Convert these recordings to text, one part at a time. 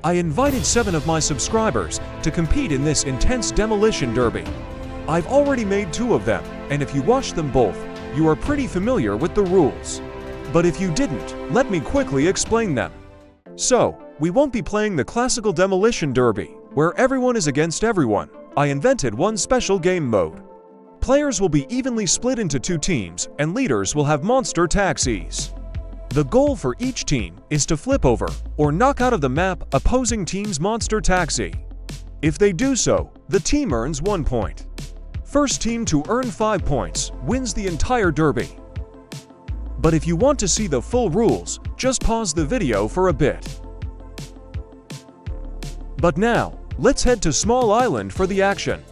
I invited 7 of my subscribers to compete in this intense demolition derby. I've already made 2 of them, and if you watched them both, you are pretty familiar with the rules. But if you didn't, let me quickly explain them. So, we won't be playing the classical demolition derby, where everyone is against everyone. I invented one special game mode. Players will be evenly split into 2 teams, and leaders will have monster taxis. The goal for each team is to flip over or knock out of the map opposing team's monster taxi. If they do so, the team earns 1 point. First team to earn 5 points wins the entire derby. But if you want to see the full rules, just pause the video for a bit. But now, let's head to Small Island for the action.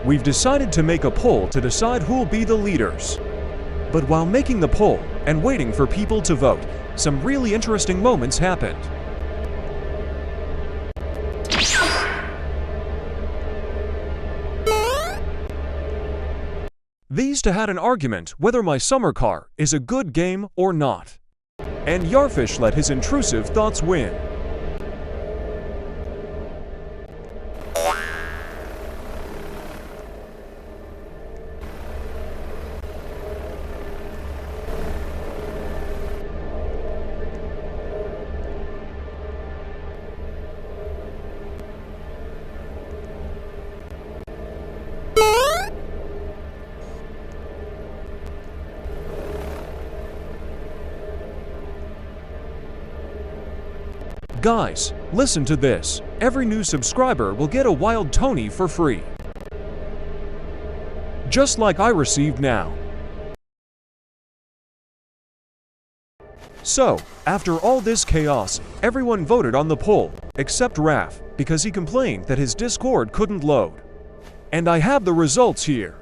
We've decided to make a poll to decide who'll be the leaders. But while making the poll and waiting for people to vote, some really interesting moments happened. These two had an argument whether my summer car is a good game or not. And Yarfish let his intrusive thoughts win. Guys, listen to this. Every new subscriber will get a Wild Tony for free. Just like I received now. So, after all this chaos, everyone voted on the poll, except Raf, because he complained that his Discord couldn't load. And I have the results here.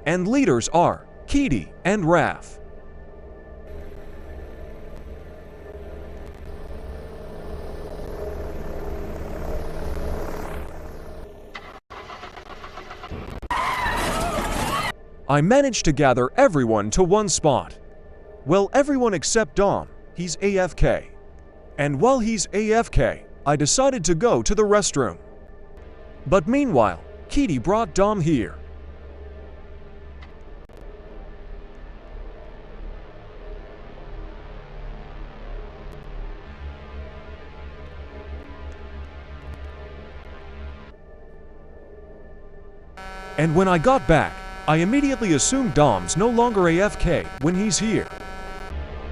And leaders are Kitty and Raf. I managed to gather everyone to one spot. Well, everyone except Dom, he's AFK. And while he's AFK, I decided to go to the restroom. But meanwhile, Kitty brought Dom here. And when I got back, I immediately assumed Dom's no longer AFK when he's here.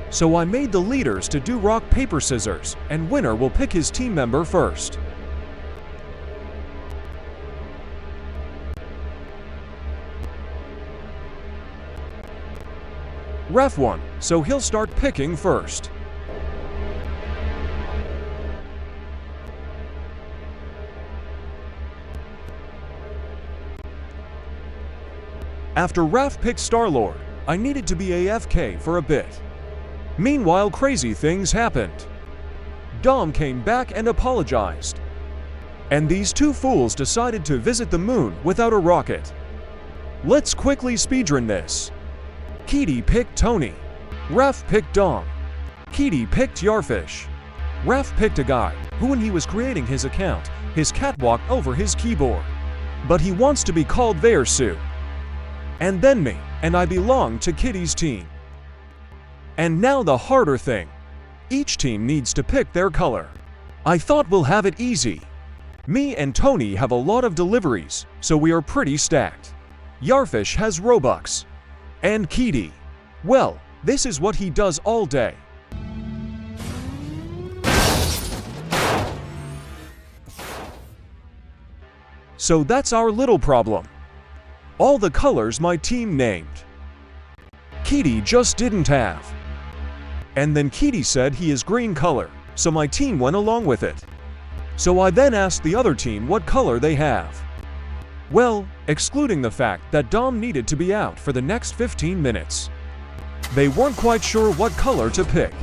So I made the leaders to do rock, paper, scissors, and winner will pick his team member first. Ref won, so he'll start picking first. After Raf picked Star-Lord, I needed to be AFK for a bit. Meanwhile, crazy things happened. Dom came back and apologized. And these 2 fools decided to visit the moon without a rocket. Let's quickly speedrun this. Kitty picked Tony. Raf picked Dom. Kitty picked Yarfish. Raf picked a guy who, when he was creating his account, his cat walked over his keyboard. But he wants to be called Versu. And then me, and I belong to Kitty's team. And now the harder thing. Each team needs to pick their color. I thought we'll have it easy. Me and Tony have a lot of deliveries, so we are pretty stacked. Yarfish has Robux. And Kitty, well, this is what he does all day. So that's our little problem. All the colors my team named. Kitty just didn't have. And then Kitty said he is green color, so my team went along with it. So I then asked the other team what color they have. Well, excluding the fact that Dom needed to be out for the next 15 minutes. They weren't quite sure what color to pick.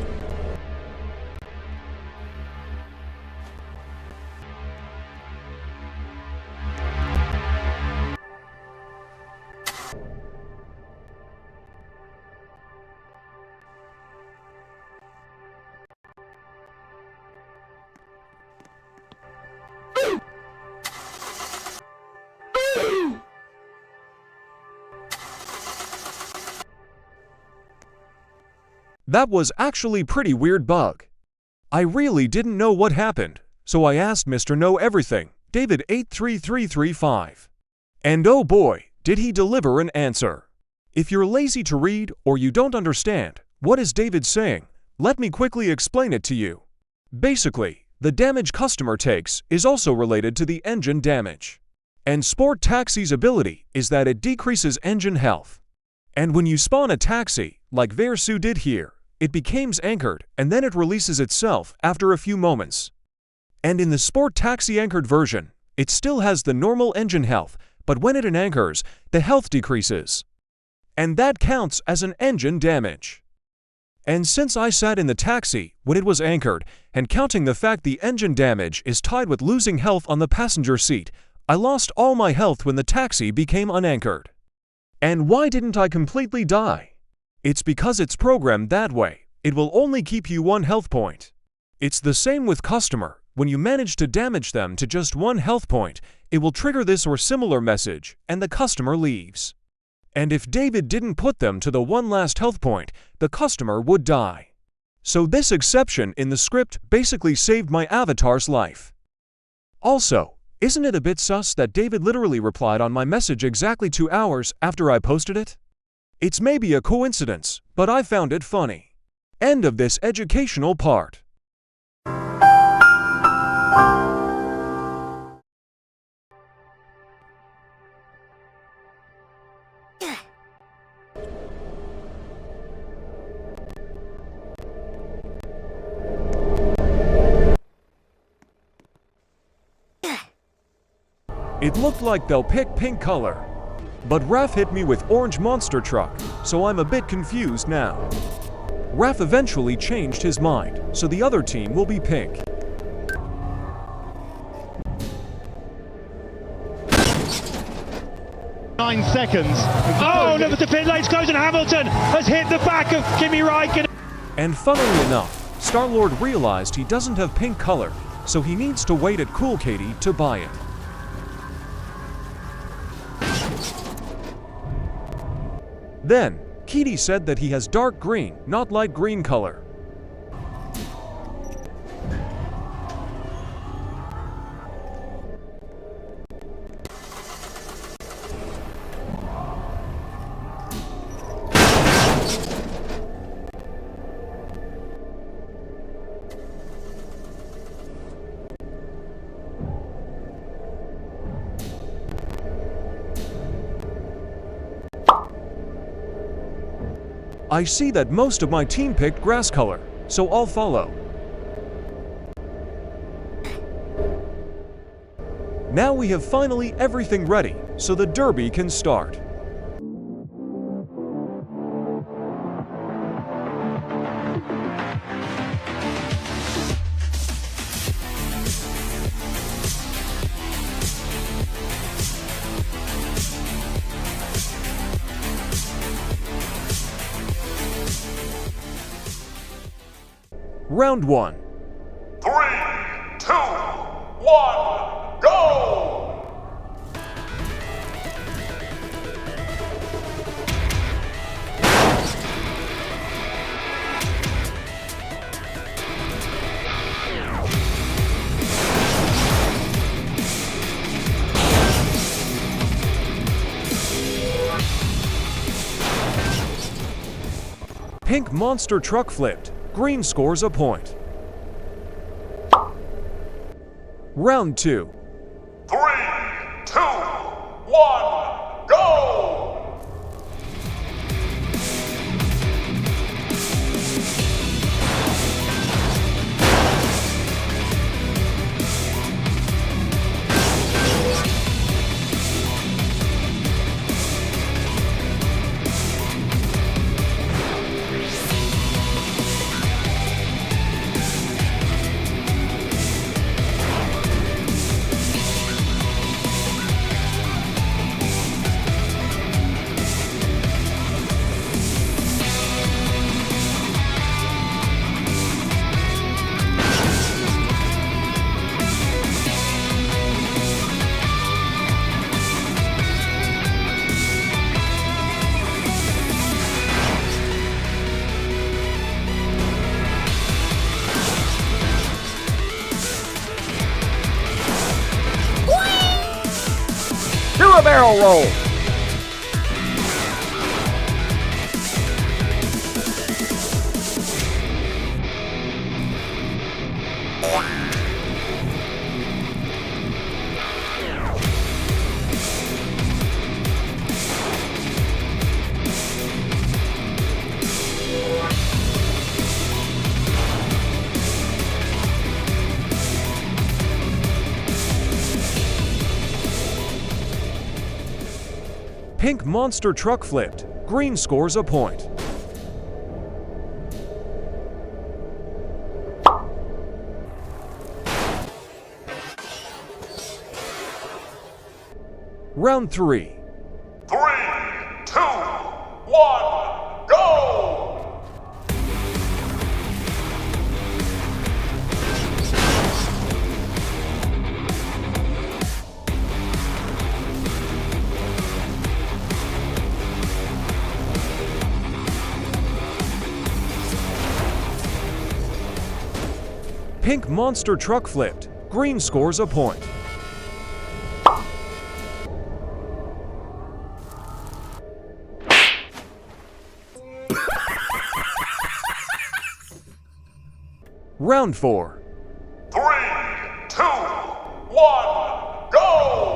That was actually pretty weird bug. I really didn't know what happened, so I asked Mr. Know Everything, David 83335. And oh boy, did he deliver an answer. If you're lazy to read or you don't understand, what is David saying? Let me quickly explain it to you. Basically, the damage customer takes is also related to the engine damage. And Sport Taxi's ability is that it decreases engine health. And when you spawn a taxi, like Versu did here, it becomes anchored and then it releases itself after a few moments. And in the Sport Taxi anchored version, it still has the normal engine health, but when it anchors, the health decreases. And that counts as an engine damage. And since I sat in the taxi when it was anchored, and counting the fact the engine damage is tied with losing health on the passenger seat, I lost all my health when the taxi became unanchored. And why didn't I completely die? It's because it's programmed that way. It will only keep you 1 health point. It's the same with customer. When you manage to damage them to just 1 health point, it will trigger this or similar message, and the customer leaves. And if David didn't put them to the 1 last health point, the customer would die. So this exception in the script basically saved my avatar's life. Also, isn't it a bit sus that David literally replied on my message exactly 2 hours after I posted it? It's maybe a coincidence, but I found it funny. End of this educational part. It looked like they'll pick pink color. But Raf hit me with orange monster truck, so I'm a bit confused now. Raf eventually changed his mind, so the other team will be pink. Nine seconds. Oh, no, but the pit lane's closed and Hamilton has hit the back of Kimi Räikkönen. And funnily enough, Star-Lord realized he doesn't have pink color, so he needs to wait at Cool Katie to buy it. Then, Katie said that he has dark green, not light green color. I see that most of my team picked grass color, so I'll follow. Now we have finally everything ready, so the derby can start. Round 1. 3, 2, 1, go! Pink monster truck flipped. Green scores a point. Round 2. 3, 2, 1, go! barrel roll. Pink monster truck flipped. Green scores a point. Round 3. 3, 2, 1, go! Pink monster truck flipped. Green scores a point. Round 4. 3, 2, 1, go!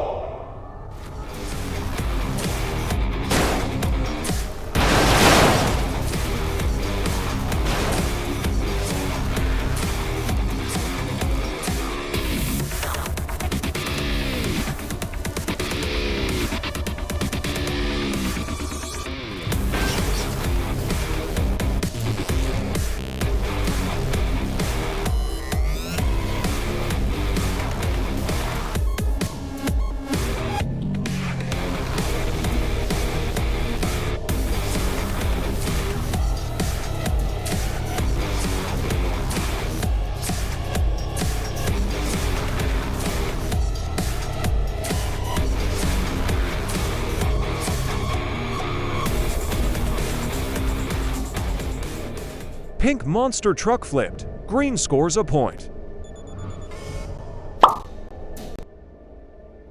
Pink monster truck flipped. Green scores a point.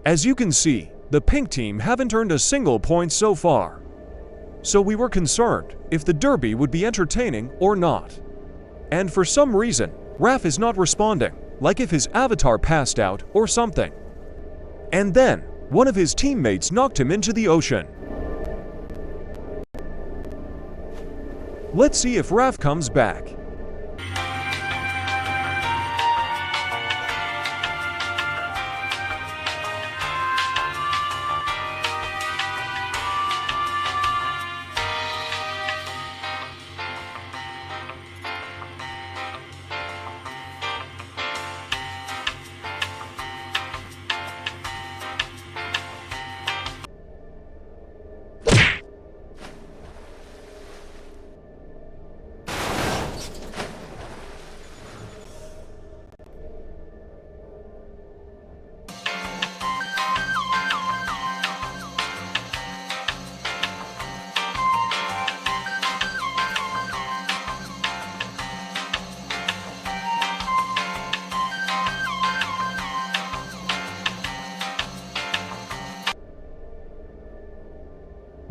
As you can see, the pink team haven't earned a single point so far. So we were concerned if the derby would be entertaining or not. And for some reason, Raph is not responding, like if his avatar passed out or something. And then, one of his teammates knocked him into the ocean. Let's see if Raph comes back.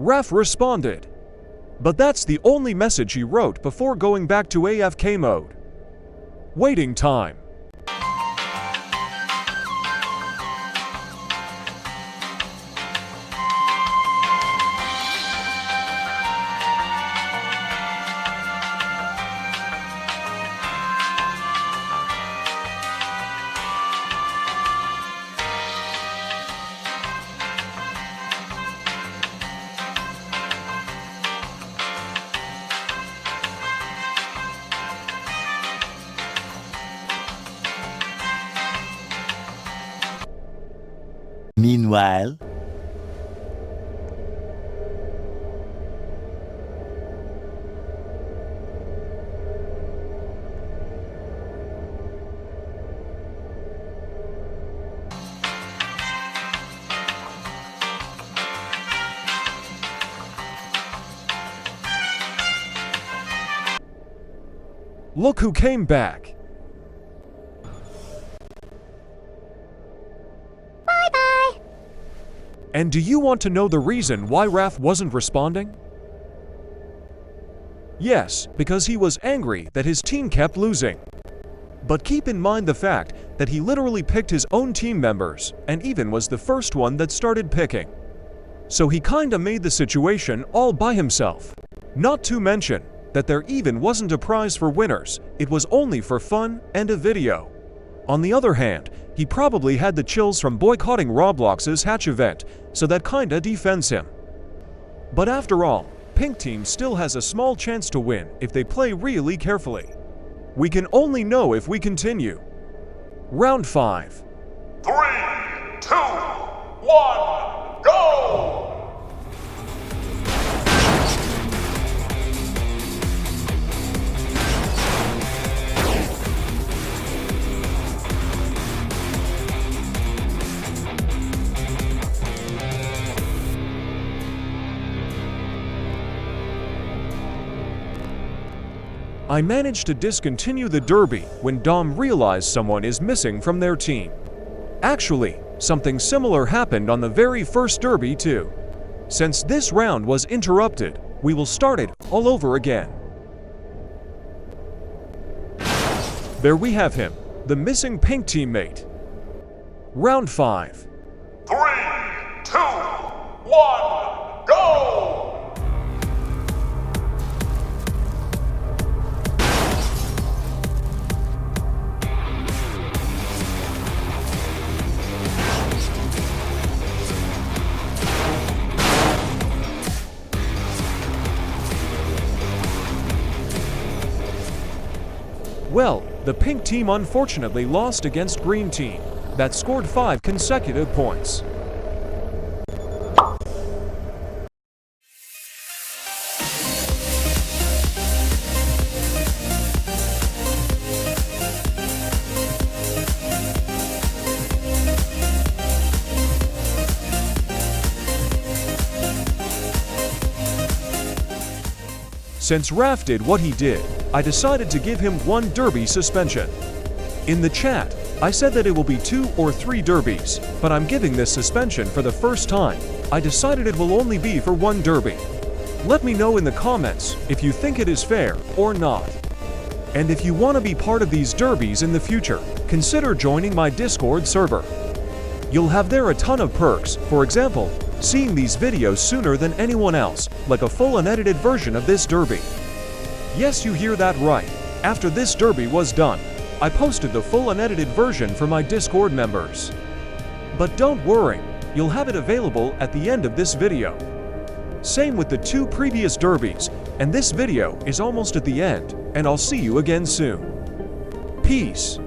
Raph responded, but that's the only message he wrote before going back to AFK mode. Waiting time. Meanwhile, Look who came back. And do you want to know the reason why Raf wasn't responding? Yes, because he was angry that his team kept losing. But keep in mind the fact that he literally picked his own team members and even was the first one that started picking. So he kinda made the situation all by himself. Not to mention that there even wasn't a prize for winners, it was only for fun and a video. On the other hand, he probably had the chills from boycotting Roblox's Hatch event, so that kinda defends him. But after all, Pink Team still has a small chance to win if they play really carefully. We can only know if we continue. Round 5. 3, 2, 1, go! I managed to discontinue the derby when Dom realized someone is missing from their team. Actually, something similar happened on the very first derby too. Since this round was interrupted, we will start it all over again. There we have him, the missing Pink teammate. Round 5. 3, 2, 1, go! Well, the Pink team unfortunately lost against Green team, that scored 5 consecutive points. Since Raf did what he did, I decided to give him 1 derby suspension. In the chat, I said that it will be 2 or 3 derbies, but I'm giving this suspension for the first time. I decided it will only be for 1 derby. Let me know in the comments if you think it is fair or not. And if you want to be part of these derbies in the future, consider joining my Discord server. You'll have there a ton of perks, for example, seeing these videos sooner than anyone else, like a full unedited version of this derby. Yes, you hear that right. After this derby was done, I posted the full unedited version for my Discord members. But don't worry, you'll have it available at the end of this video. Same with the 2 previous derbies, and this video is almost at the end, and I'll see you again soon. Peace.